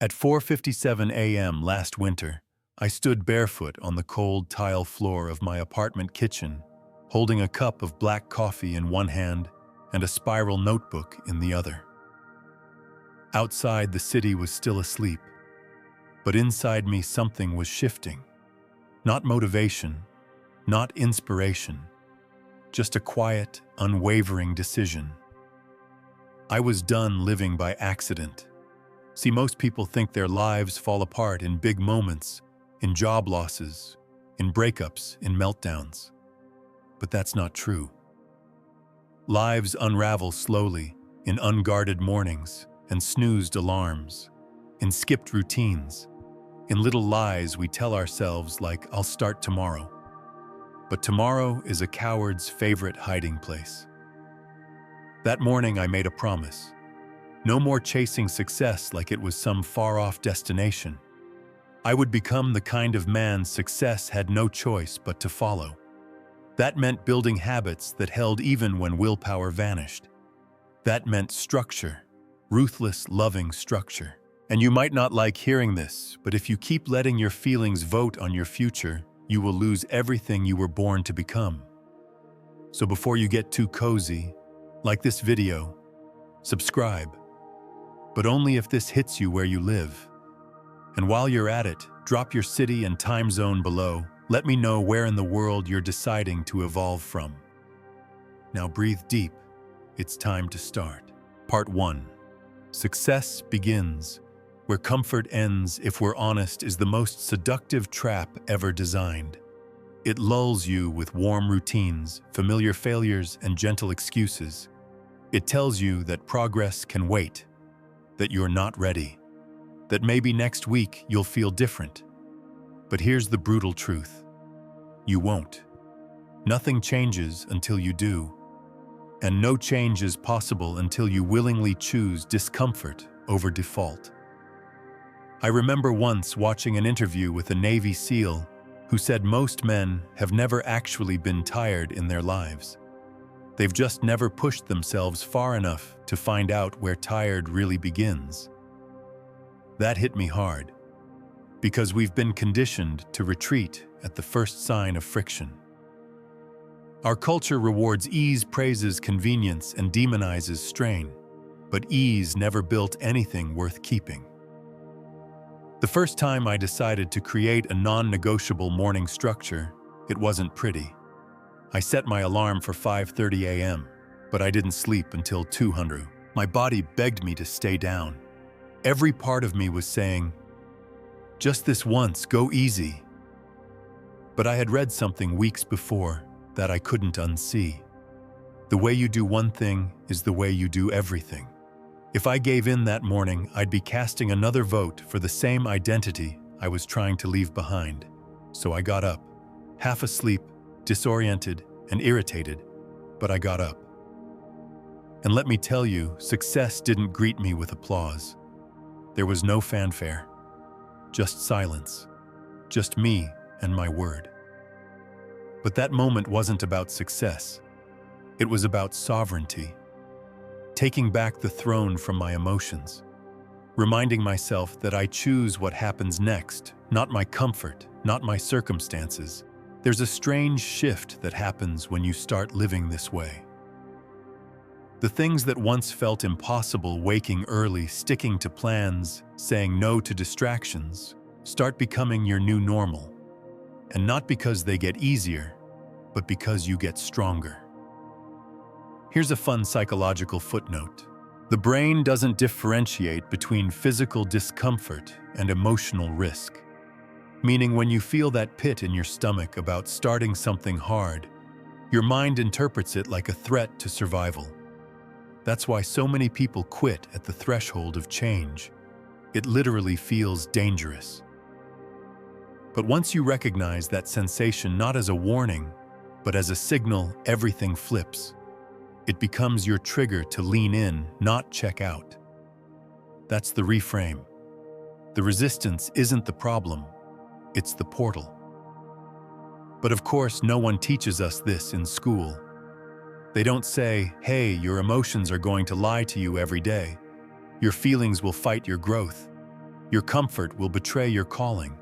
At 4:57 a.m. last winter, I stood barefoot on the cold tile floor of my apartment kitchen, holding a cup of black coffee in one hand and a spiral notebook in the other. Outside, the city was still asleep, but inside me something was shifting. Not motivation, not inspiration, just a quiet, unwavering decision. I was done living by accident. See, most people think their lives fall apart in big moments, in job losses, in breakups, in meltdowns. But that's not true. Lives unravel slowly, in unguarded mornings and snoozed alarms, in skipped routines, in little lies we tell ourselves like, "I'll start tomorrow." But tomorrow is a coward's favorite hiding place. That morning I made a promise. No more chasing success like it was some far-off destination. I would become the kind of man success had no choice but to follow. That meant building habits that held even when willpower vanished. That meant structure, ruthless, loving structure. And you might not like hearing this, but if you keep letting your feelings vote on your future, you will lose everything you were born to become. So before you get too cozy, like this video, subscribe. But only if this hits you where you live. And while you're at it, drop your city and time zone below. Let me know where in the world you're deciding to evolve from. Now breathe deep. It's time to start. Part 1. Success begins. Where comfort ends, if we're honest, is the most seductive trap ever designed. It lulls you with warm routines, familiar failures, and gentle excuses. It tells you that progress can wait, that you're not ready, that maybe next week you'll feel different. But here's the brutal truth. You won't. Nothing changes until you do. And no change is possible until you willingly choose discomfort over default. I remember once watching an interview with a Navy SEAL who said most men have never actually been tired in their lives. They've just never pushed themselves far enough to find out where tired really begins. That hit me hard, because we've been conditioned to retreat at the first sign of friction. Our culture rewards ease, praises convenience, and demonizes strain, but ease never built anything worth keeping. The first time I decided to create a non-negotiable morning structure, it wasn't pretty. I set my alarm for 5:30 a.m., but I didn't sleep until 2:00. My body begged me to stay down. Every part of me was saying, "Just this once, go easy." But I had read something weeks before that I couldn't unsee. The way you do one thing is the way you do everything. If I gave in that morning, I'd be casting another vote for the same identity I was trying to leave behind. So I got up, half asleep, disoriented, and irritated, but I got up. And let me tell you, success didn't greet me with applause. There was no fanfare, just silence, just me and my word. But that moment wasn't about success. It was about sovereignty. Taking back the throne from my emotions, reminding myself that I choose what happens next, not my comfort, not my circumstances. There's a strange shift that happens when you start living this way. The things that once felt impossible, waking early, sticking to plans, saying no to distractions, start becoming your new normal. And not because they get easier, but because you get stronger. Here's a fun psychological footnote. The brain doesn't differentiate between physical discomfort and emotional risk. Meaning when you feel that pit in your stomach about starting something hard, your mind interprets it like a threat to survival. That's why so many people quit at the threshold of change. It literally feels dangerous. But once you recognize that sensation not as a warning, but as a signal, everything flips. It becomes your trigger to lean in, not check out. That's the reframe. The resistance isn't the problem, it's the portal. But of course, no one teaches us this in school. They don't say, "Hey, your emotions are going to lie to you every day. Your feelings will fight your growth." Your comfort will betray your calling.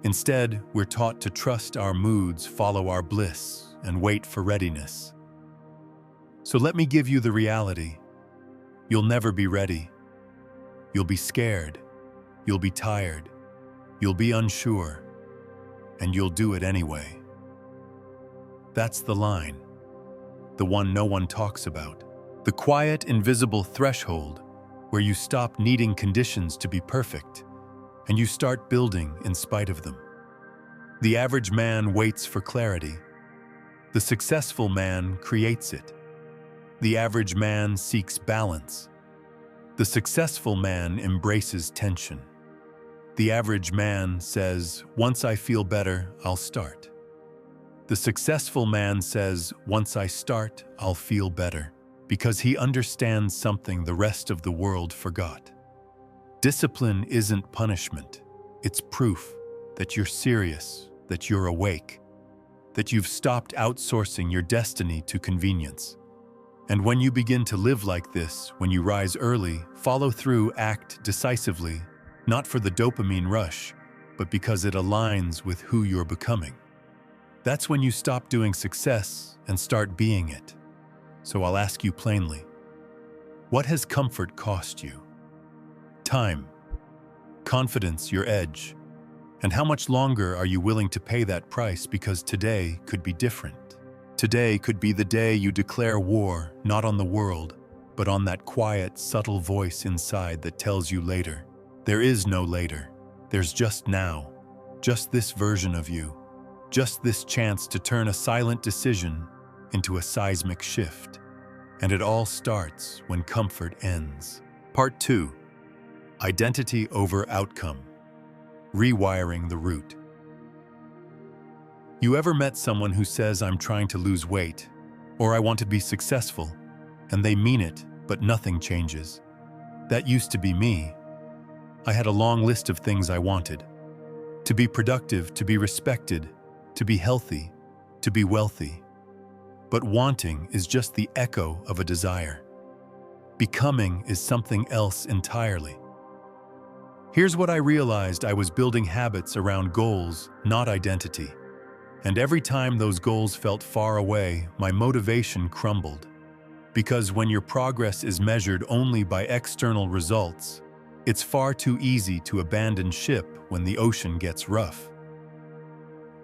Instead, we're taught to trust our moods, follow our bliss, and wait for readiness. So let me give you the reality. You'll never be ready. You'll be scared. You'll be tired. You'll be unsure. And you'll do it anyway. That's the line. The one no one talks about. The quiet, invisible threshold where you stop needing conditions to be perfect and you start building in spite of them. The average man waits for clarity. The successful man creates it. The average man seeks balance. The successful man embraces tension. The average man says, "Once I feel better, I'll start." The successful man says, "Once I start, I'll feel better," because he understands something the rest of the world forgot. Discipline isn't punishment. It's proof that you're serious, that you're awake, that you've stopped outsourcing your destiny to convenience. And when you begin to live like this, when you rise early, follow through, act decisively, not for the dopamine rush, but because it aligns with who you're becoming. That's when you stop doing success and start being it. So I'll ask you plainly, what has comfort cost you? Time, confidence, your edge, and how much longer are you willing to pay that price because today could be different? Today could be the day you declare war, not on the world, but on that quiet, subtle voice inside that tells you later. There is no later. There's just now, just this version of you, just this chance to turn a silent decision into a seismic shift. And it all starts when comfort ends. Part 2. Identity over outcome. Rewiring the root. You ever met someone who says, "I'm trying to lose weight," or "I want to be successful," and they mean it, but nothing changes? That used to be me. I had a long list of things I wanted. To be productive, to be respected, to be healthy, to be wealthy. But wanting is just the echo of a desire. Becoming is something else entirely. Here's what I realized: I was building habits around goals, not identity. And every time those goals felt far away, my motivation crumbled. Because when your progress is measured only by external results, it's far too easy to abandon ship when the ocean gets rough.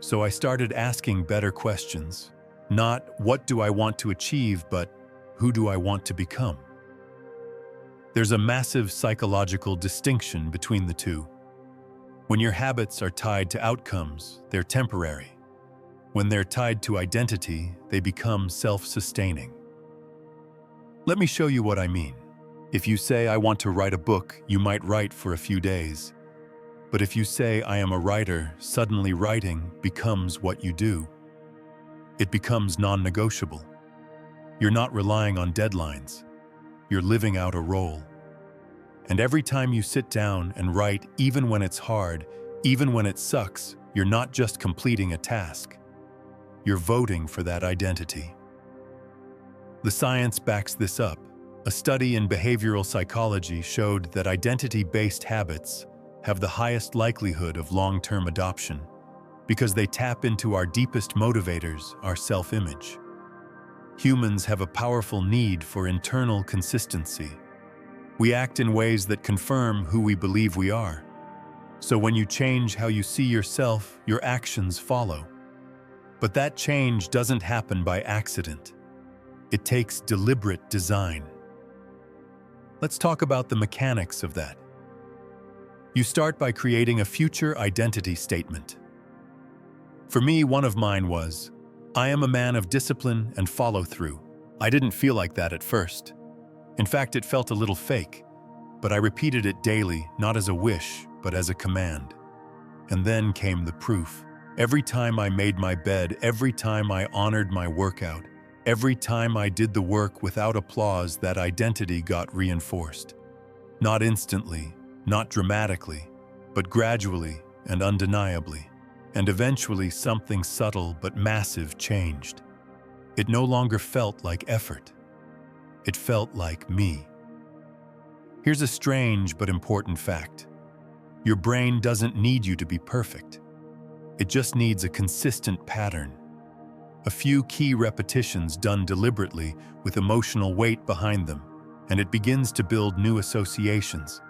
So I started asking better questions. Not what do I want to achieve, but who do I want to become? There's a massive psychological distinction between the two. When your habits are tied to outcomes, they're temporary. When they're tied to identity, they become self-sustaining. Let me show you what I mean. If you say, "I want to write a book," you might write for a few days. But if you say, "I am a writer," suddenly writing becomes what you do. It becomes non-negotiable. You're not relying on deadlines. You're living out a role. And every time you sit down and write, even when it's hard, even when it sucks, you're not just completing a task. You're voting for that identity. The science backs this up. A study in behavioral psychology showed that identity-based habits have the highest likelihood of long-term adoption because they tap into our deepest motivators, our self-image. Humans have a powerful need for internal consistency. We act in ways that confirm who we believe we are. So when you change how you see yourself, your actions follow. But that change doesn't happen by accident. It takes deliberate design. Let's talk about the mechanics of that. You start by creating a future identity statement. For me, one of mine was, "I am a man of discipline and follow-through." I didn't feel like that at first. In fact, it felt a little fake, but I repeated it daily, not as a wish, but as a command. And then came the proof. Every time I made my bed, every time I honored my workout, every time I did the work without applause, that identity got reinforced. Not instantly, not dramatically, but gradually and undeniably. And eventually something subtle but massive changed. It no longer felt like effort. It felt like me. Here's a strange but important fact. Your brain doesn't need you to be perfect. It just needs a consistent pattern. A few key repetitions done deliberately with emotional weight behind them, and it begins to build new associations.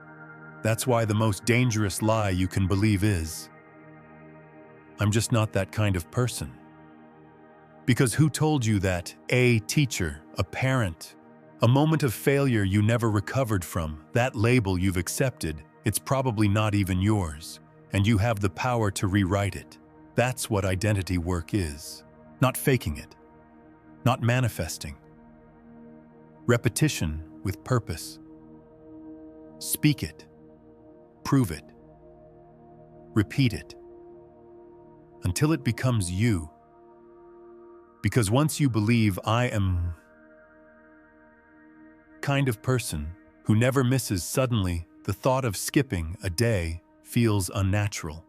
That's why the most dangerous lie you can believe is, "I'm just not that kind of person." Because who told you that? A teacher, a parent, a moment of failure you never recovered from, that label you've accepted, it's probably not even yours, and you have the power to rewrite it. That's what identity work is. Not faking it, not manifesting. Repetition with purpose. Speak it, prove it, repeat it, until it becomes you. Because once you believe I am kind of person who never misses, suddenly the thought of skipping a day feels unnatural.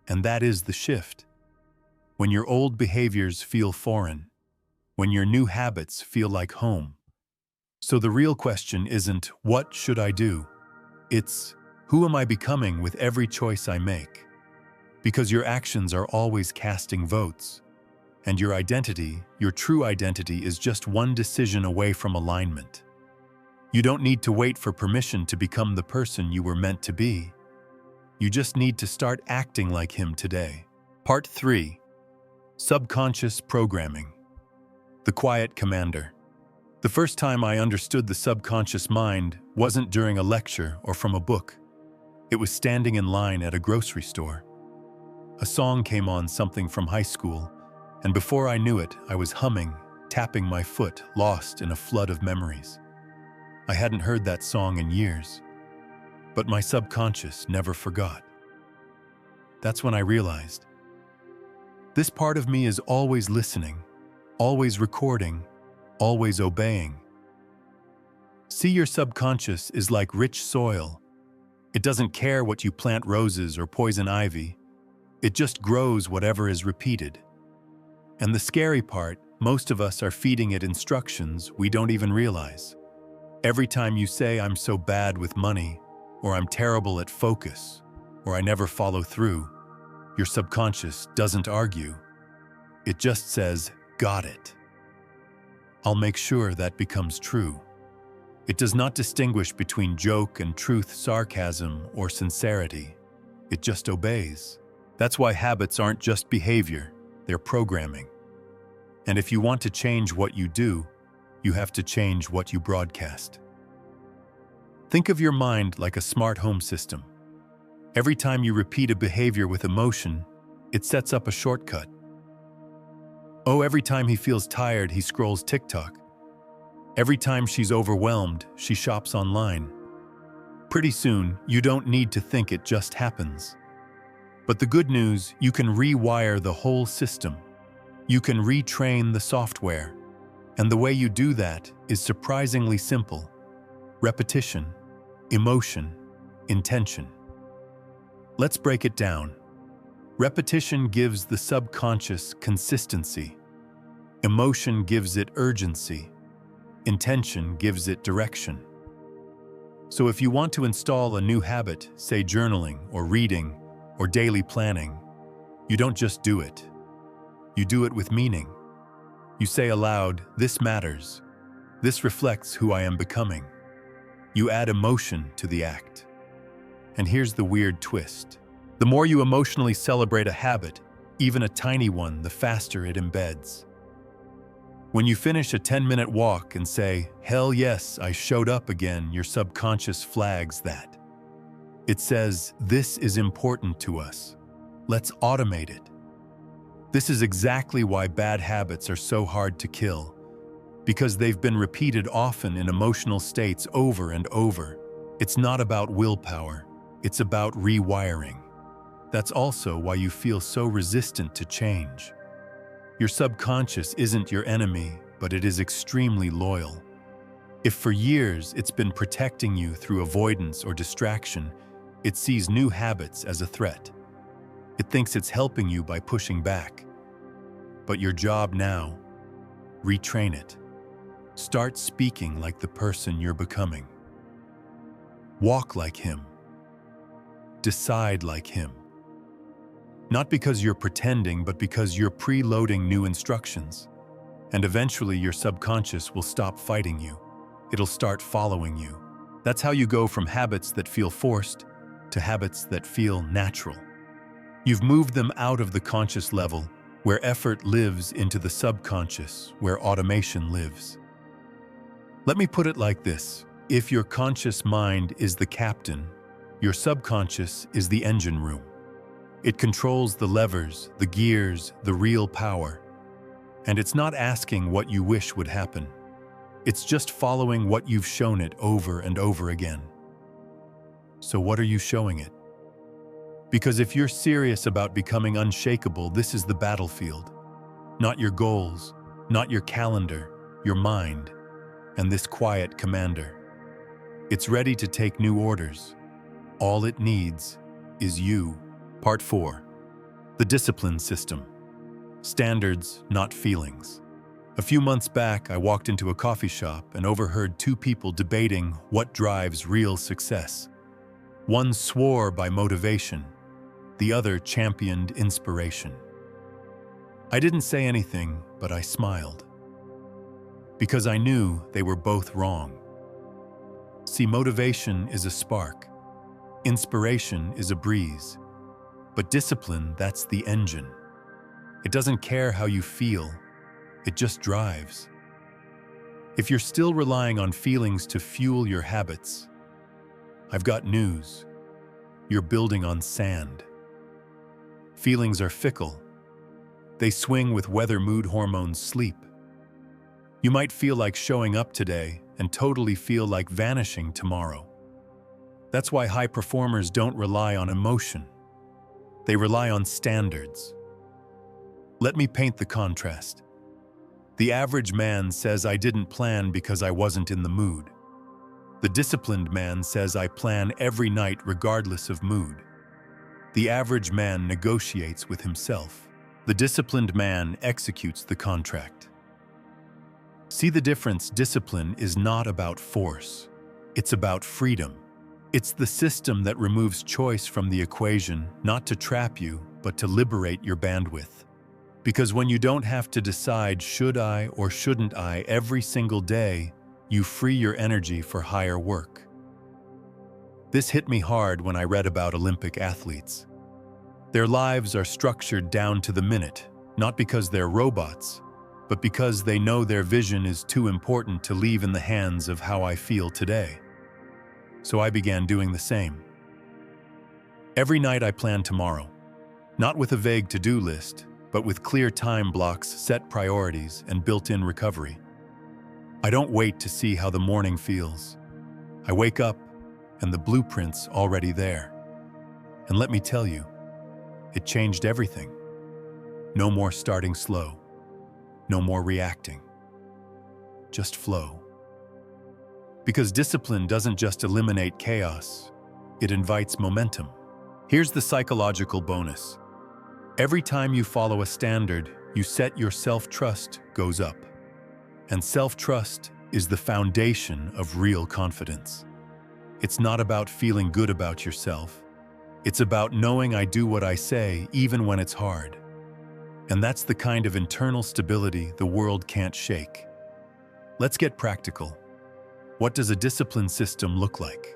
And that is the shift. When your old behaviors feel foreign, when your new habits feel like home. So the real question isn't, what should I do? It's, who am I becoming with every choice I make? Because your actions are always casting votes. And your identity, your true identity, is just one decision away from alignment. You don't need to wait for permission to become the person you were meant to be. You just need to start acting like him today. Part 3. Subconscious Programming. The Quiet Commander. The first time I understood the subconscious mind wasn't during a lecture or from a book. It was standing in line at a grocery store. A song came on, something from high school, and before I knew it, I was humming, tapping my foot, lost in a flood of memories. I hadn't heard that song in years, but my subconscious never forgot. That's when I realized, this part of me is always listening, always recording, always obeying. See, your subconscious is like rich soil. It doesn't care what you plant, roses or poison ivy. It just grows whatever is repeated. And the scary part, most of us are feeding it instructions we don't even realize. Every time you say, "I'm so bad with money," or "I'm terrible at focus," or "I never follow through," your subconscious doesn't argue. It just says, "Got it. I'll make sure that becomes true." It does not distinguish between joke and truth, sarcasm or sincerity. It just obeys. That's why habits aren't just behavior, they're programming. And if you want to change what you do, you have to change what you broadcast. Think of your mind like a smart home system. Every time you repeat a behavior with emotion, it sets up a shortcut. Oh, every time he feels tired, he scrolls TikTok. Every time she's overwhelmed, she shops online. Pretty soon, you don't need to think, it just happens. But the good news, you can rewire the whole system. You can retrain the software. And the way you do that is surprisingly simple. Repetition, emotion, intention. Let's break it down. Repetition gives the subconscious consistency. Emotion gives it urgency. Intention gives it direction. So if you want to install a new habit, say journaling or reading or daily planning, you don't just do it. You do it with meaning. You say aloud, "This matters. This reflects who I am becoming." You add emotion to the act. And here's the weird twist. The more you emotionally celebrate a habit, even a tiny one, the faster it embeds. When you finish a 10-minute walk and say, "Hell yes, I showed up again," your subconscious flags that. It says, "This is important to us. Let's automate it." This is exactly why bad habits are so hard to kill, because they've been repeated often in emotional states over and over. It's not about willpower, it's about rewiring. That's also why you feel so resistant to change. Your subconscious isn't your enemy, but it is extremely loyal. If for years it's been protecting you through avoidance or distraction, it sees new habits as a threat. It thinks it's helping you by pushing back. But your job now, retrain it. Start speaking like the person you're becoming. Walk like him. decide like him. Not because you're pretending, but because you're preloading new instructions. And eventually your subconscious will stop fighting you. It'll start following you. That's how you go from habits that feel forced to habits that feel natural. You've moved them out of the conscious level, where effort lives, into the subconscious, where automation lives. Let me put it like this. If your conscious mind is the captain, your subconscious is the engine room. It controls the levers, the gears, the real power. And it's not asking what you wish would happen. It's just following what you've shown it over and over again. So what are you showing it? Because if you're serious about becoming unshakable, this is the battlefield. Not your goals, not your calendar, your mind, and this quiet commander. It's ready to take new orders. All it needs is you. Part 4. The discipline system. Standards, not feelings. A few months back, I walked into a coffee shop and overheard two people debating what drives real success. One swore by motivation. The other championed inspiration. I didn't say anything, but I smiled. Because I knew they were both wrong. See, motivation is a spark. Inspiration is a breeze. But discipline, that's the engine. It doesn't care how you feel. It just drives. If you're still relying on feelings to fuel your habits, I've got news. You're building on sand. Feelings are fickle. They swing with weather, mood, hormones, sleep. You might feel like showing up today and totally feel like vanishing tomorrow. That's why high performers don't rely on emotion. They rely on standards. Let me paint the contrast. The average man says, I didn't plan because I wasn't in the mood. The disciplined man says, I plan every night regardless of mood. The average man negotiates with himself. The disciplined man executes the contract. See the difference? Discipline is not about force. It's about freedom. It's the system that removes choice from the equation, not to trap you, but to liberate your bandwidth. Because when you don't have to decide, should I or shouldn't I, every single day, you free your energy for higher work. This hit me hard when I read about Olympic athletes. Their lives are structured down to the minute, not because they're robots, but because they know their vision is too important to leave in the hands of how I feel today. So I began doing the same. Every night I plan tomorrow, not with a vague to-do list, but with clear time blocks, set priorities, and built-in recovery. I don't wait to see how the morning feels. I wake up, and the blueprint's already there. And let me tell you, it changed everything. No more starting slow. No more reacting. Just flow. Because discipline doesn't just eliminate chaos, it invites momentum. Here's the psychological bonus. Every time you follow a standard, you set your self-trust goes up. And self-trust is the foundation of real confidence. It's not about feeling good about yourself. It's about knowing I do what I say, even when it's hard. And that's the kind of internal stability the world can't shake. Let's get practical. What does a discipline system look like?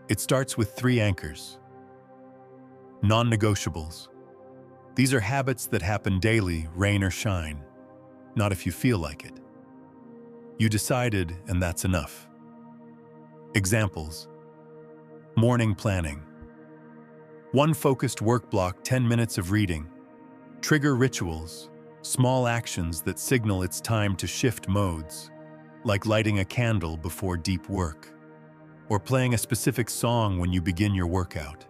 It starts with 3 anchors. Non-negotiables. These are habits that happen daily, rain or shine. Not if you feel like it. You decided, and that's enough. Examples. Morning planning. 1 focused work block, 10 minutes of reading. Trigger rituals, small actions that signal it's time to shift modes, like lighting a candle before deep work, or playing a specific song when you begin your workout.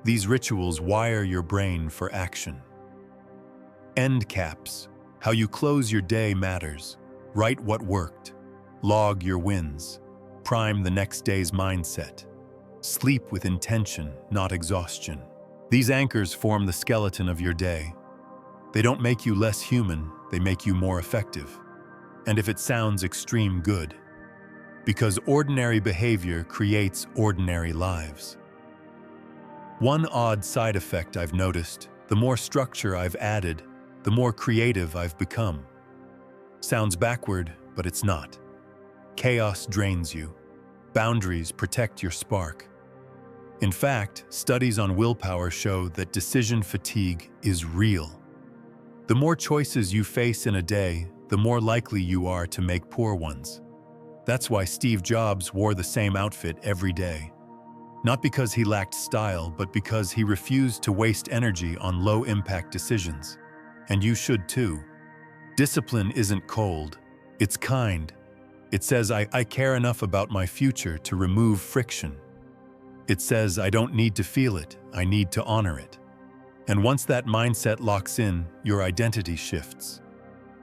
These rituals wire your brain for action. End caps. How you close your day matters. Write what worked. Log your wins. Prime the next day's mindset. Sleep with intention, not exhaustion. These anchors form the skeleton of your day. They don't make you less human, they make you more effective. And if it sounds extreme, good. Because ordinary behavior creates ordinary lives. One odd side effect I've noticed: the more structure I've added, the more creative I've become. Sounds backward, but it's not. Chaos drains you. Boundaries protect your spark. In fact, studies on willpower show that decision fatigue is real. The more choices you face in a day, the more likely you are to make poor ones. That's why Steve Jobs wore the same outfit every day. Not because he lacked style, but because he refused to waste energy on low-impact decisions. And you should too. Discipline isn't cold, it's kind. It says, I care enough about my future to remove friction. It says, I don't need to feel it, I need to honor it. And once that mindset locks in, your identity shifts.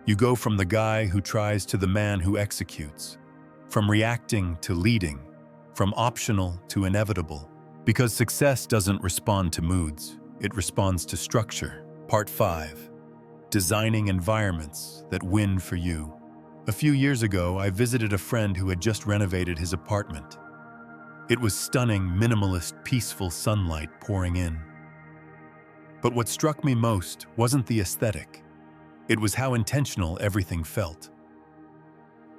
You go from the guy who tries to the man who executes, from reacting to leading, from optional to inevitable. Because success doesn't respond to moods, it responds to structure. Part 5. Designing environments that win for you. A few years ago, I visited a friend who had just renovated his apartment. It was stunning, minimalist, peaceful sunlight pouring in. But what struck me most wasn't the aesthetic. It was how intentional everything felt.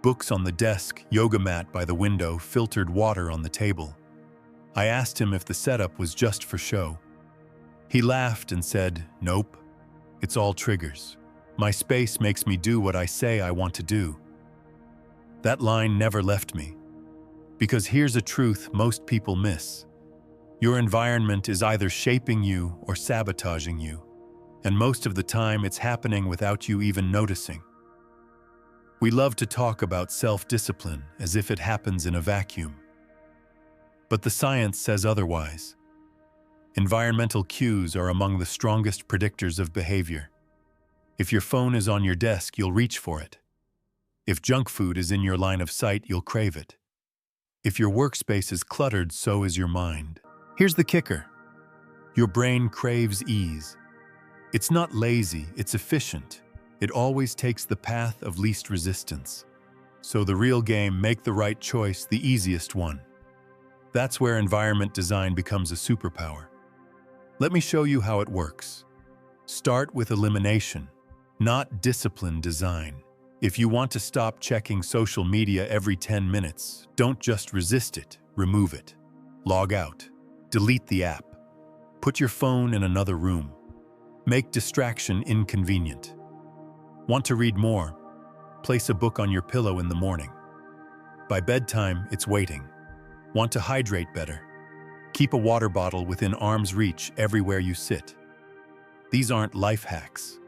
Books on the desk, yoga mat by the window, filtered water on the table. I asked him if the setup was just for show. He laughed and said, "Nope, it's all triggers. My space makes me do what I say I want to do." That line never left me. Because here's a truth most people miss. Your environment is either shaping you or sabotaging you, and most of the time it's happening without you even noticing. We love to talk about self-discipline as if it happens in a vacuum. But the science says otherwise. Environmental cues are among the strongest predictors of behavior. If your phone is on your desk, you'll reach for it. If junk food is in your line of sight, you'll crave it. If your workspace is cluttered, so is your mind. Here's the kicker. Your brain craves ease. It's not lazy, it's efficient. It always takes the path of least resistance. So the real game, make the right choice, the easiest one. That's where environment design becomes a superpower. Let me show you how it works. Start with elimination, not discipline design. If you want to stop checking social media every 10 minutes, don't just resist it, remove it. Log out. Delete the app. Put your phone in another room. Make distraction inconvenient. Want to read more? Place a book on your pillow in the morning. By bedtime, it's waiting. Want to hydrate better? Keep a water bottle within arm's reach everywhere you sit. These aren't life hacks.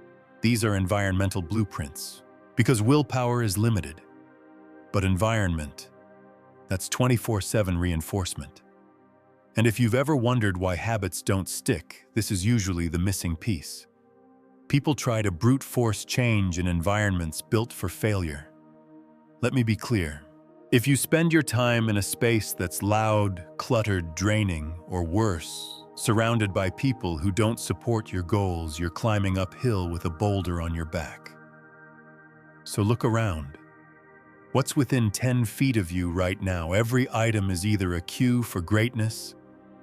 These are environmental blueprints. Because willpower is limited. But environment, that's 24/7 reinforcement. And if you've ever wondered why habits don't stick, this is usually the missing piece. People try to brute force change in environments built for failure. Let me be clear. If you spend your time in a space that's loud, cluttered, draining, or worse, surrounded by people who don't support your goals, you're climbing uphill with a boulder on your back. So look around. What's within 10 feet of you right now? Every item is either a cue for greatness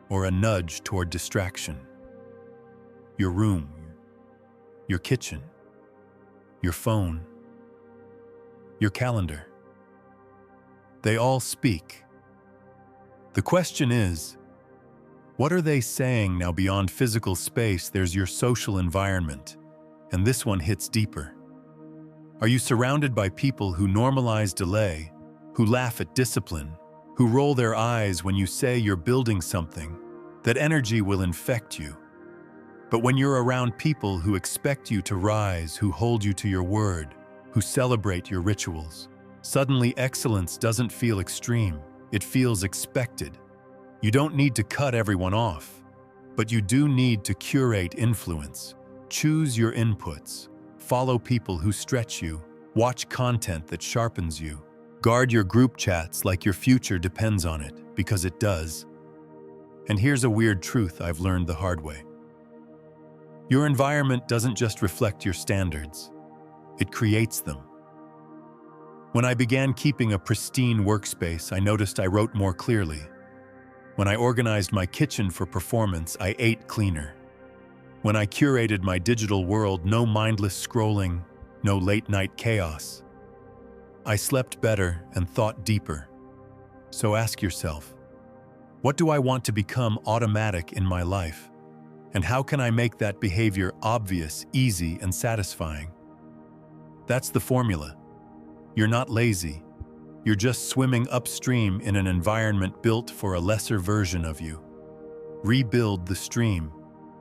or a nudge toward distraction. Your room, your kitchen, your phone, your calendar. They all speak. The question is, what are they saying now? Beyond physical space, there's your social environment, and this one hits deeper. Are you surrounded by people who normalize delay, who laugh at discipline, who roll their eyes when you say you're building something? That energy will infect you. But when you're around people who expect you to rise, who hold you to your word, who celebrate your rituals, suddenly excellence doesn't feel extreme, it feels expected. You don't need to cut everyone off, but you do need to curate influence. Choose your inputs. Follow people who stretch you. Watch content that sharpens you. Guard your group chats like your future depends on it, because it does. And here's a weird truth I've learned the hard way. Your environment doesn't just reflect your standards, it creates them. When I began keeping a pristine workspace, I noticed I wrote more clearly. When I organized my kitchen for performance, I ate cleaner. When I curated my digital world, no mindless scrolling, no late-night chaos. I slept better and thought deeper. So ask yourself, what do I want to become automatic in my life? And how can I make that behavior obvious, easy, and satisfying? That's the formula. You're not lazy. You're just swimming upstream in an environment built for a lesser version of you. Rebuild the stream,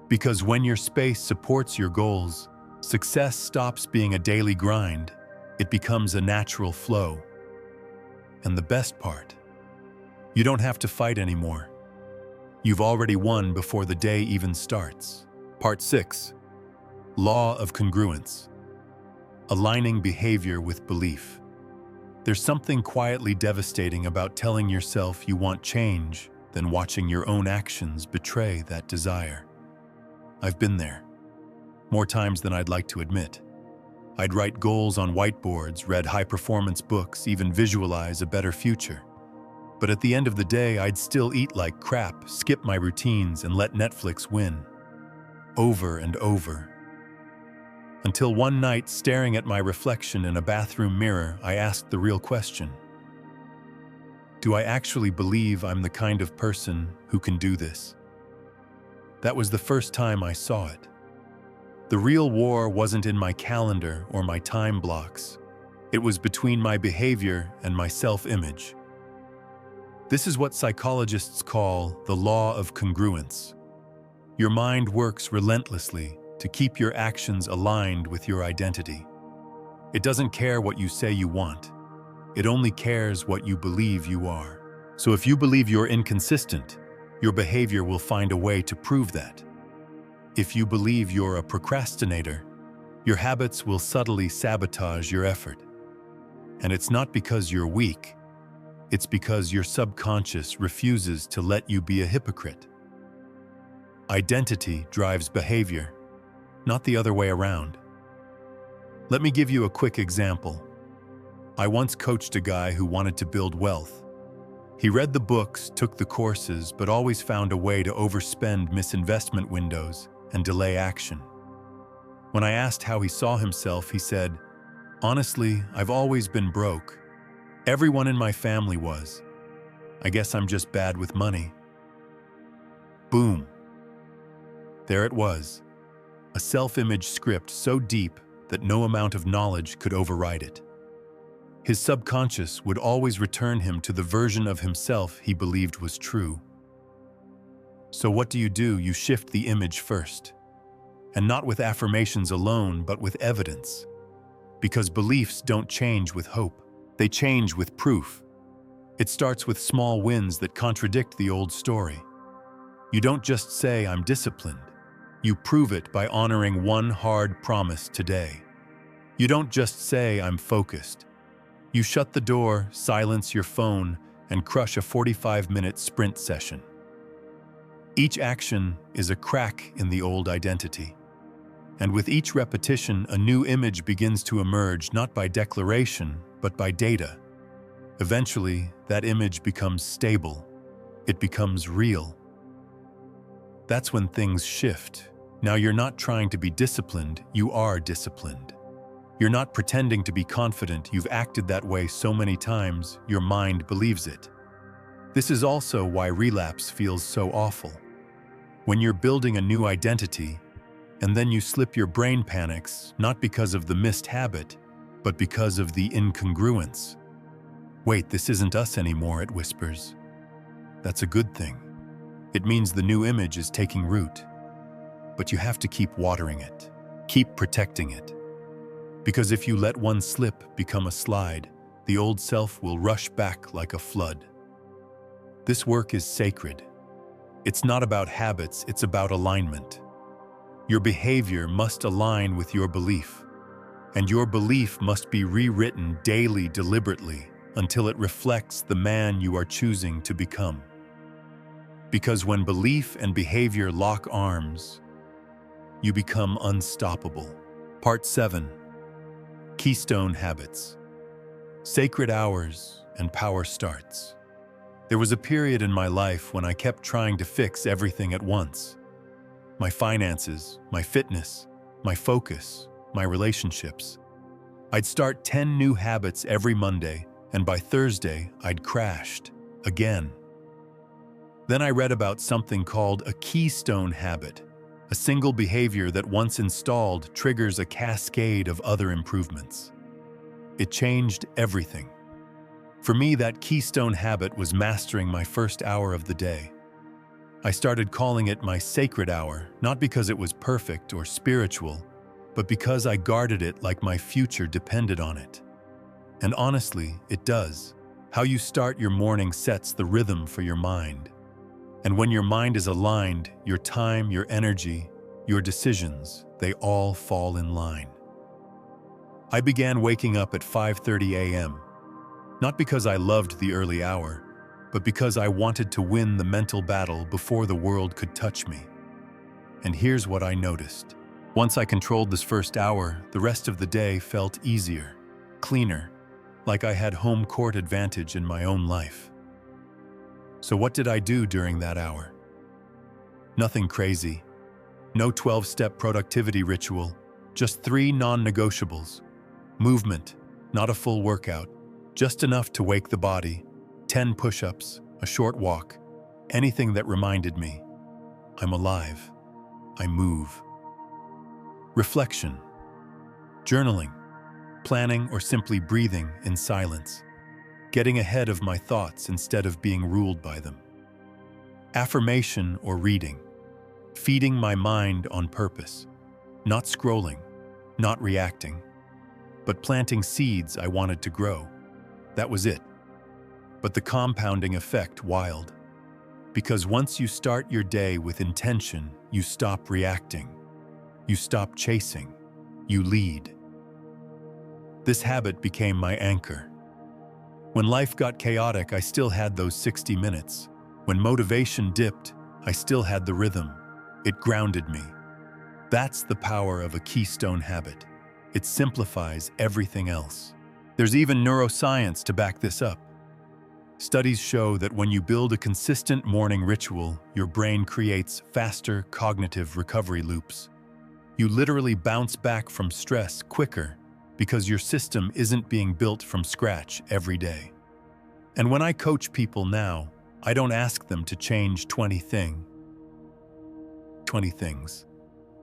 because when your space supports your goals, success stops being a daily grind. It becomes a natural flow. And the best part, you don't have to fight anymore. You've already won before the day even starts. Part 6. Law of congruence. Aligning behavior with belief. There's something quietly devastating about telling yourself you want change than watching your own actions betray that desire. I've been there, more times than I'd like to admit. I'd write goals on whiteboards, read high-performance books, even visualize a better future. But at the end of the day, I'd still eat like crap, skip my routines, and let Netflix win. Over and over. Until one night, staring at my reflection in a bathroom mirror, I asked the real question. Do I actually believe I'm the kind of person who can do this? That was the first time I saw it. The real war wasn't in my calendar or my time blocks. It was between my behavior and my self-image. This is what psychologists call the law of congruence. Your mind works relentlessly to keep your actions aligned with your identity. It doesn't care what you say you want. It only cares what you believe you are. So if you believe you're inconsistent, your behavior will find a way to prove that. If you believe you're a procrastinator, your habits will subtly sabotage your effort. And it's not because you're weak. It's because your subconscious refuses to let you be a hypocrite. Identity drives behavior, not the other way around. Let me give you a quick example. I once coached a guy who wanted to build wealth. He read the books, took the courses, but always found a way to overspend, miss investment windows, and delay action. When I asked how he saw himself, he said, "Honestly, I've always been broke. Everyone in my family was. I guess I'm just bad with money." Boom. There it was. A self-image script so deep that no amount of knowledge could override it. His subconscious would always return him to the version of himself he believed was true. So what do? You shift the image first. And not with affirmations alone, but with evidence. Because beliefs don't change with hope. They change with proof. It starts with small wins that contradict the old story. You don't just say, "I'm disciplined." You prove it by honoring one hard promise today. You don't just say, "I'm focused." You shut the door, silence your phone, and crush a 45-minute sprint session. Each action is a crack in the old identity. And with each repetition, a new image begins to emerge, not by declaration, but by data. Eventually, that image becomes stable. It becomes real. That's when things shift. Now you're not trying to be disciplined, you are disciplined. You're not pretending to be confident, you've acted that way so many times, your mind believes it. This is also why relapse feels so awful. When you're building a new identity, and then you slip, your brain panics, not because of the missed habit, but because of the incongruence. "Wait, this isn't us anymore," it whispers. That's a good thing. It means the new image is taking root. But you have to keep watering it, keep protecting it. Because if you let one slip become a slide, the old self will rush back like a flood. This work is sacred. It's not about habits, it's about alignment. Your behavior must align with your belief, and your belief must be rewritten daily, deliberately, until it reflects the man you are choosing to become. Because when belief and behavior lock arms, you become unstoppable. Part 7. Keystone habits. Sacred hours and power starts. There was a period in my life when I kept trying to fix everything at once. My finances, my fitness, my focus, my relationships. I'd start 10 new habits every Monday, and by Thursday, I'd crashed again. Then I read about something called a keystone habit, a single behavior that once installed triggers a cascade of other improvements. It changed everything. For me, that keystone habit was mastering my first hour of the day. I started calling it my sacred hour, not because it was perfect or spiritual, but because I guarded it like my future depended on it. And honestly, it does. How you start your morning sets the rhythm for your mind. And when your mind is aligned, your time, your energy, your decisions, they all fall in line. I began waking up at 5:30 a.m., not because I loved the early hour, but because I wanted to win the mental battle before the world could touch me. And here's what I noticed. Once I controlled this first hour, the rest of the day felt easier, cleaner, like I had home court advantage in my own life. So what did I do during that hour? Nothing crazy. No 12-step productivity ritual, just 3 non-negotiables. Movement, not a full workout, just enough to wake the body, 10 push-ups, a short walk, anything that reminded me, I'm alive, I move. Reflection, journaling, planning or simply breathing in silence, getting ahead of my thoughts instead of being ruled by them. Affirmation or reading, feeding my mind on purpose, not scrolling, not reacting, but planting seeds I wanted to grow. That was it. But the compounding effect wild. Because once you start your day with intention, you stop reacting. You stop chasing. You lead. This habit became my anchor. When life got chaotic, I still had those 60 minutes. When motivation dipped, I still had the rhythm. It grounded me. That's the power of a keystone habit. It simplifies everything else. There's even neuroscience to back this up. Studies show that when you build a consistent morning ritual, your brain creates faster cognitive recovery loops. You literally bounce back from stress quicker because your system isn't being built from scratch every day. And when I coach people now, I don't ask them to change 20 things.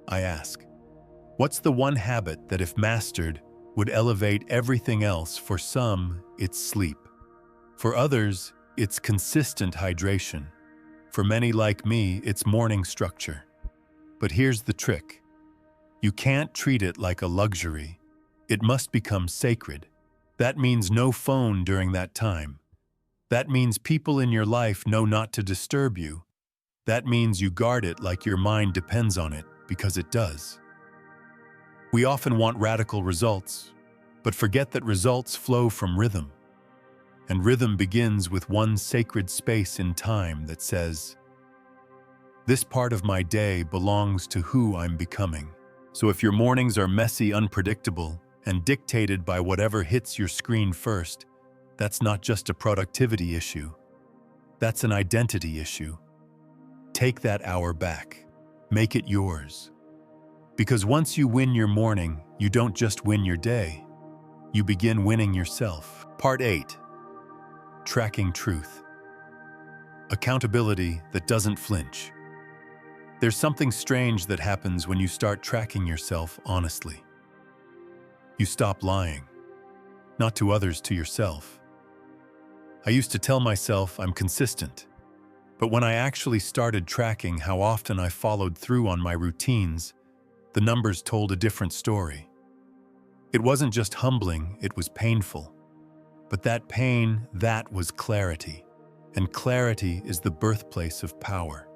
I ask, what's the one habit that, if mastered, would elevate everything else? For some, it's sleep. For others, it's consistent hydration. For many like me, it's morning structure. But here's the trick. You can't treat it like a luxury. It must become sacred. That means no phone during that time. That means people in your life know not to disturb you. That means you guard it like your mind depends on it, because it does. We often want radical results, but forget that results flow from rhythm. And rhythm begins with one sacred space in time that says, this part of my day belongs to who I'm becoming. So if your mornings are messy, unpredictable, and dictated by whatever hits your screen first, that's not just a productivity issue. That's an identity issue. Take that hour back. Make it yours. Because once you win your morning, you don't just win your day. You begin winning yourself. Part 8. Tracking truth. Accountability that doesn't flinch. There's something strange that happens when you start tracking yourself honestly. You stop lying. Not to others, to yourself. I used to tell myself I'm consistent. But when I actually started tracking how often I followed through on my routines, the numbers told a different story. It wasn't just humbling, it was painful. But that pain, that was clarity. And clarity is the birthplace of power.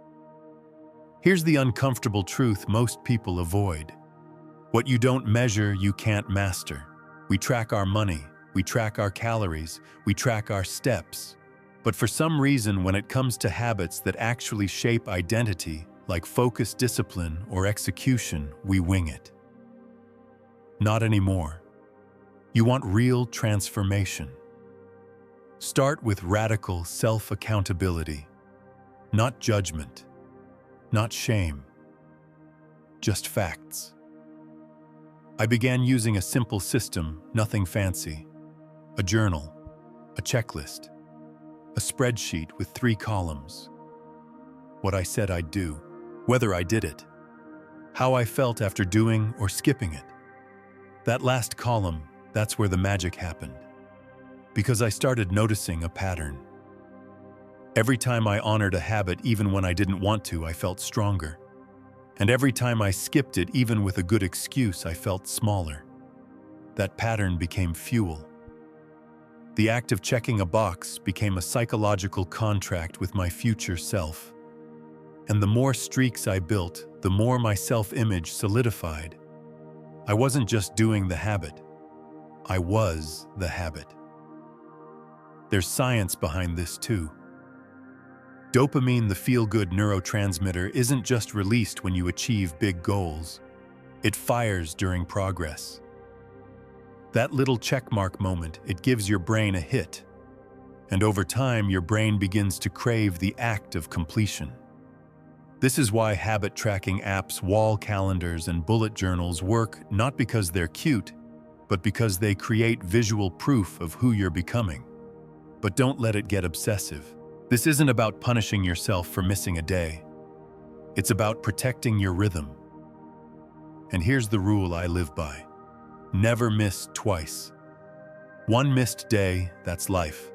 Here's the uncomfortable truth most people avoid. What you don't measure, you can't master. We track our money, we track our calories, we track our steps. But for some reason, when it comes to habits that actually shape identity, like focus, discipline, or execution, we wing it. Not anymore. You want real transformation. Start with radical self-accountability, not judgment, not shame, just facts. I began using a simple system, nothing fancy. A journal, a checklist, a spreadsheet with 3 columns. What I said I'd do, whether I did it, how I felt after doing or skipping it. That last column, that's where the magic happened. Because I started noticing a pattern. Every time I honored a habit even when I didn't want to, I felt stronger. And every time I skipped it, even with a good excuse, I felt smaller. That pattern became fuel. The act of checking a box became a psychological contract with my future self. And the more streaks I built, the more my self-image solidified. I wasn't just doing the habit. I was the habit. There's science behind this too. Dopamine, the feel-good neurotransmitter, isn't just released when you achieve big goals. It fires during progress. That little checkmark moment, it gives your brain a hit. And over time, your brain begins to crave the act of completion. This is why habit tracking apps, wall calendars, and bullet journals work, not because they're cute, but because they create visual proof of who you're becoming. But don't let it get obsessive. This isn't about punishing yourself for missing a day. It's about protecting your rhythm. And here's the rule I live by. Never miss twice. 1 missed day, that's life.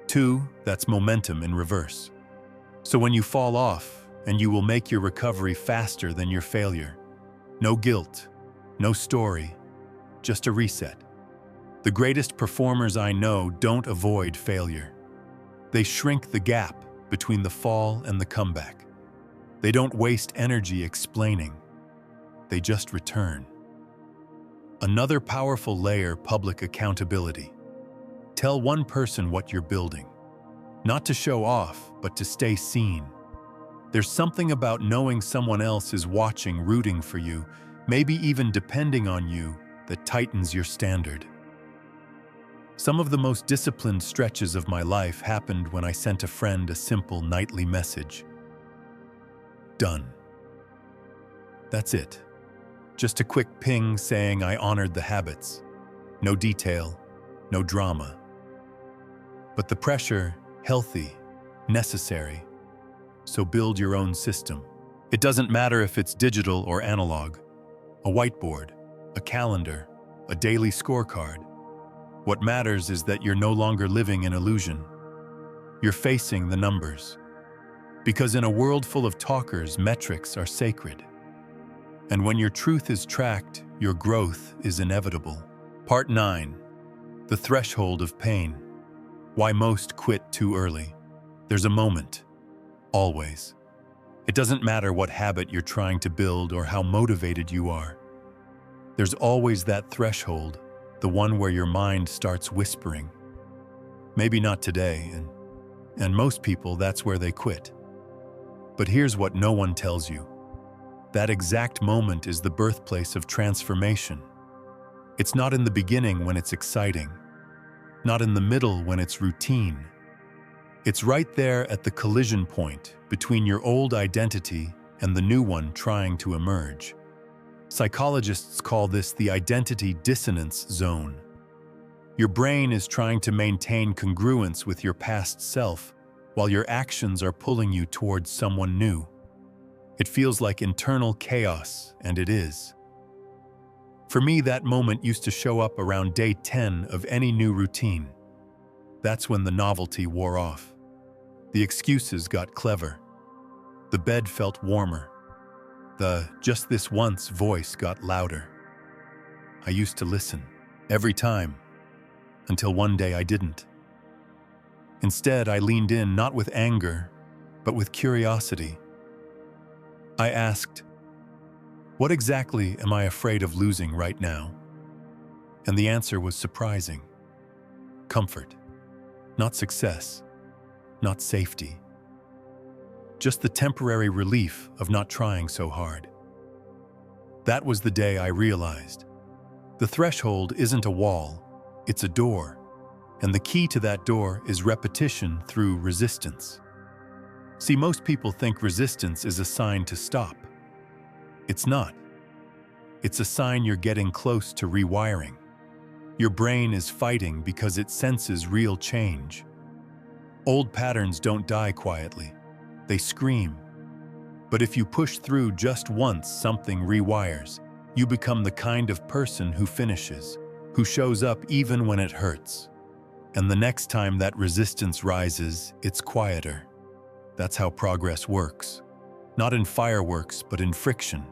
2, that's momentum in reverse. So when you fall off, and you will make your recovery faster than your failure. No guilt, no story, just a reset. The greatest performers I know don't avoid failure. They shrink the gap between the fall and the comeback. They don't waste energy explaining. They just return. Another powerful layer, public accountability. Tell one person what you're building. Not to show off, but to stay seen. There's something about knowing someone else is watching, rooting for you, maybe even depending on you, that tightens your standard. Some of the most disciplined stretches of my life happened when I sent a friend a simple nightly message. Done. That's it. Just a quick ping saying I honored the habits. No detail, no drama. But the pressure, healthy, necessary. So build your own system. It doesn't matter if it's digital or analog. A whiteboard, a calendar, a daily scorecard. What matters is that you're no longer living in illusion. You're facing the numbers. Because in a world full of talkers, metrics are sacred. And when your truth is tracked, your growth is inevitable. Part 9. The threshold of pain. Why most quit too early. There's a moment. Always. It doesn't matter what habit you're trying to build or how motivated you are. There's always that threshold, the one where your mind starts whispering. Maybe not today, and most people, that's where they quit. But here's what no one tells you. That exact moment is the birthplace of transformation. It's not in the beginning when it's exciting, not in the middle when it's routine. It's right there at the collision point between your old identity and the new one trying to emerge. Psychologists call this the identity dissonance zone. Your brain is trying to maintain congruence with your past self while your actions are pulling you towards someone new. It feels like internal chaos, and it is. For me, that moment used to show up around day 10 of any new routine. That's when the novelty wore off. The excuses got clever. The bed felt warmer. The "just this once" voice got louder. I used to listen, every time, until one day I didn't. Instead, I leaned in not with anger, but with curiosity. I asked, what exactly am I afraid of losing right now? And the answer was surprising. Comfort, not success, not safety. Just the temporary relief of not trying so hard. That was the day I realized. The threshold isn't a wall, it's a door. And the key to that door is repetition through resistance. See, most people think resistance is a sign to stop. It's not. It's a sign you're getting close to rewiring. Your brain is fighting because it senses real change. Old patterns don't die quietly. They scream. But if you push through just once, something rewires. You become the kind of person who finishes, who shows up even when it hurts. And the next time that resistance rises, it's quieter. That's how progress works. Not in fireworks, but in friction.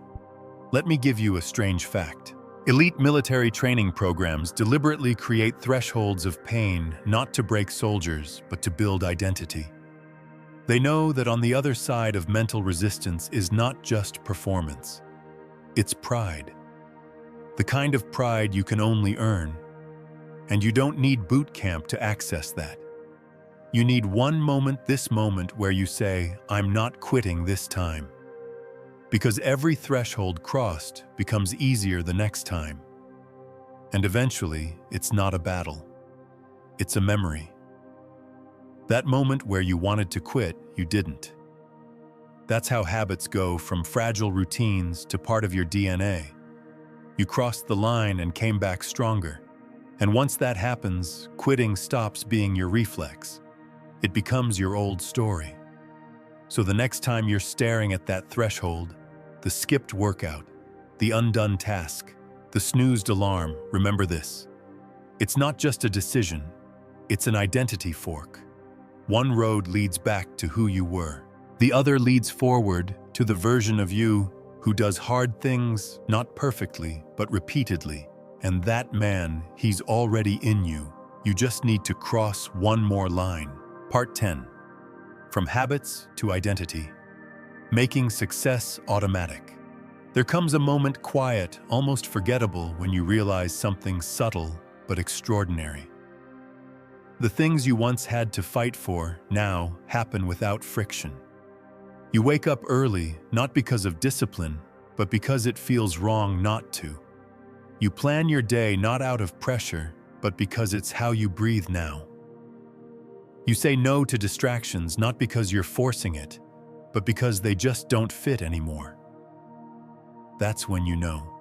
Let me give you a strange fact. Elite military training programs deliberately create thresholds of pain not to break soldiers, but to build identity. They know that on the other side of mental resistance is not just performance. It's pride. The kind of pride you can only earn. And you don't need boot camp to access that. You need one moment, this moment, where you say, "I'm not quitting this time." Because every threshold crossed becomes easier the next time. And eventually, it's not a battle. It's a memory. That moment where you wanted to quit, you didn't. That's how habits go from fragile routines to part of your DNA. You crossed the line and came back stronger. And once that happens, quitting stops being your reflex. It becomes your old story. So the next time you're staring at that threshold, the skipped workout, the undone task, the snoozed alarm, remember this. It's not just a decision, it's an identity fork. One road leads back to who you were. The other leads forward to the version of you who does hard things, not perfectly, but repeatedly. And that man, he's already in you. You just need to cross one more line. Part 10. From habits to identity. Making success automatic. There comes a moment quiet, almost forgettable, when you realize something subtle but extraordinary. The things you once had to fight for now happen without friction. You wake up early, not because of discipline, but because it feels wrong not to. You plan your day not out of pressure, but because it's how you breathe now. You say no to distractions not because you're forcing it, but because they just don't fit anymore. That's when you know.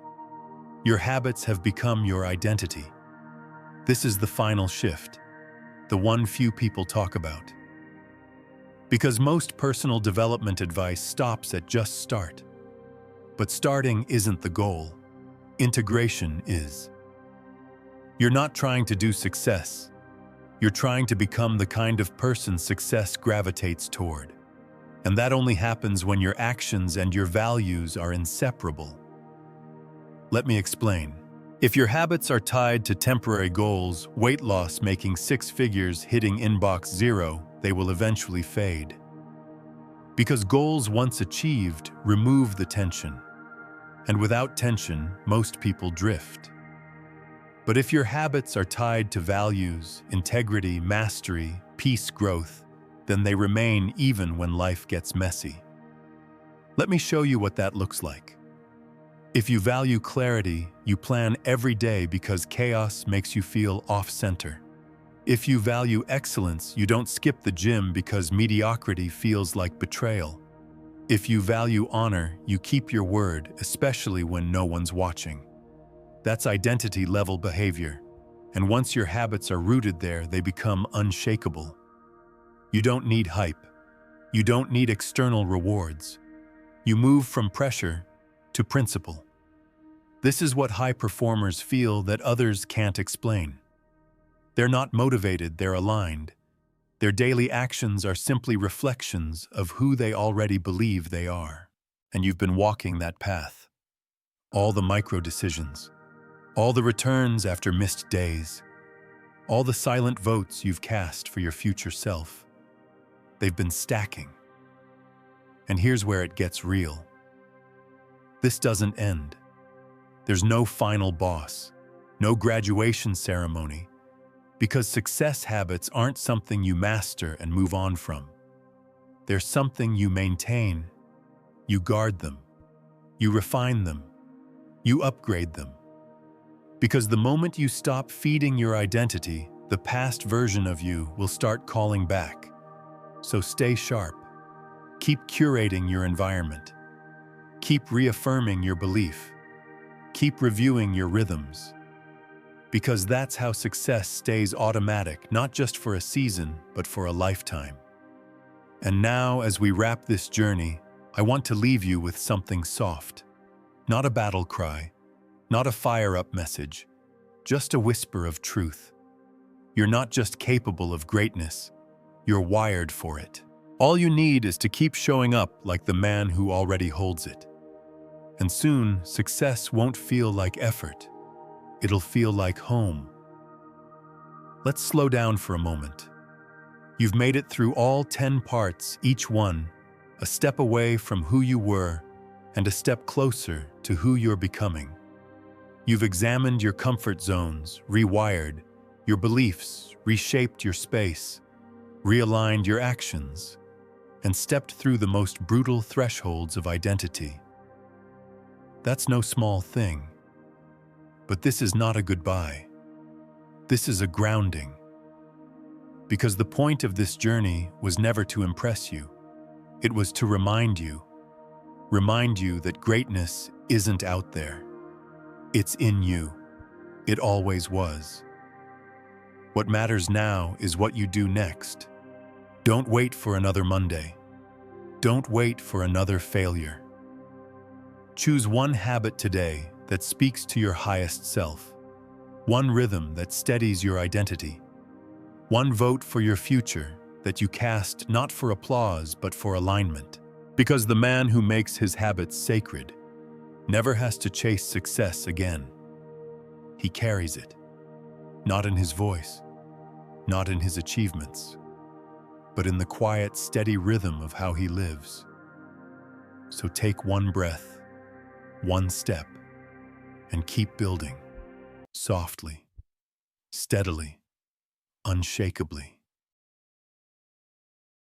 Your habits have become your identity. This is the final shift, the one few people talk about. Because most personal development advice stops at just start. But starting isn't the goal. Integration is. You're not trying to do success. You're trying to become the kind of person success gravitates toward. And that only happens when your actions and your values are inseparable. Let me explain. If your habits are tied to temporary goals, weight loss, making 6 figures, hitting inbox 0, they will eventually fade. Because goals once achieved remove the tension. And without tension, most people drift. But if your habits are tied to values, integrity, mastery, peace, growth, then they remain even when life gets messy. Let me show you what that looks like. If you value clarity, you plan every day because chaos makes you feel off-center. If you value excellence, you don't skip the gym because mediocrity feels like betrayal. If you value honor, you keep your word, especially when no one's watching. That's identity-level behavior. And once your habits are rooted there, they become unshakable. You don't need hype. You don't need external rewards. You move from pressure to principle. This is what high performers feel that others can't explain. They're not motivated, they're aligned. Their daily actions are simply reflections of who they already believe they are. And you've been walking that path. All the micro decisions, all the returns after missed days, all the silent votes you've cast for your future self. They've been stacking. And here's where it gets real. This doesn't end. There's no final boss, no graduation ceremony, because success habits aren't something you master and move on from. They're something you maintain, you guard them, you refine them, you upgrade them. Because the moment you stop feeding your identity, The past version of you will start calling back. So stay sharp. Keep curating your environment. Keep reaffirming your belief. Keep reviewing your rhythms. Because that's how success stays automatic, not just for a season, but for a lifetime. And now, as we wrap this journey, I want to leave you with something soft. Not a battle cry, not a fire-up message, just a whisper of truth. You're not just capable of greatness, you're wired for it. All you need is to keep showing up like the man who already holds it. And soon, success won't feel like effort. It'll feel like home. Let's slow down for a moment. You've made it through all 10 parts, each one, a step away from who you were and a step closer to who you're becoming. You've examined your comfort zones, rewired your beliefs, reshaped your space, realigned your actions, and stepped through the most brutal thresholds of identity. That's no small thing. But this is not a goodbye. This is a grounding. Because the point of this journey was never to impress you. It was to remind you that greatness isn't out there. It's in you. It always was. What matters now is what you do next. Don't wait for another Monday. Don't wait for another failure. Choose one habit today that speaks to your highest self. One rhythm that steadies your identity. One vote for your future that you cast not for applause but for alignment. Because the man who makes his habits sacred never has to chase success again. He carries it. Not in his voice, not in his achievements, but in the quiet, steady rhythm of how he lives. So take one breath, one step, and keep building, softly, steadily, unshakably.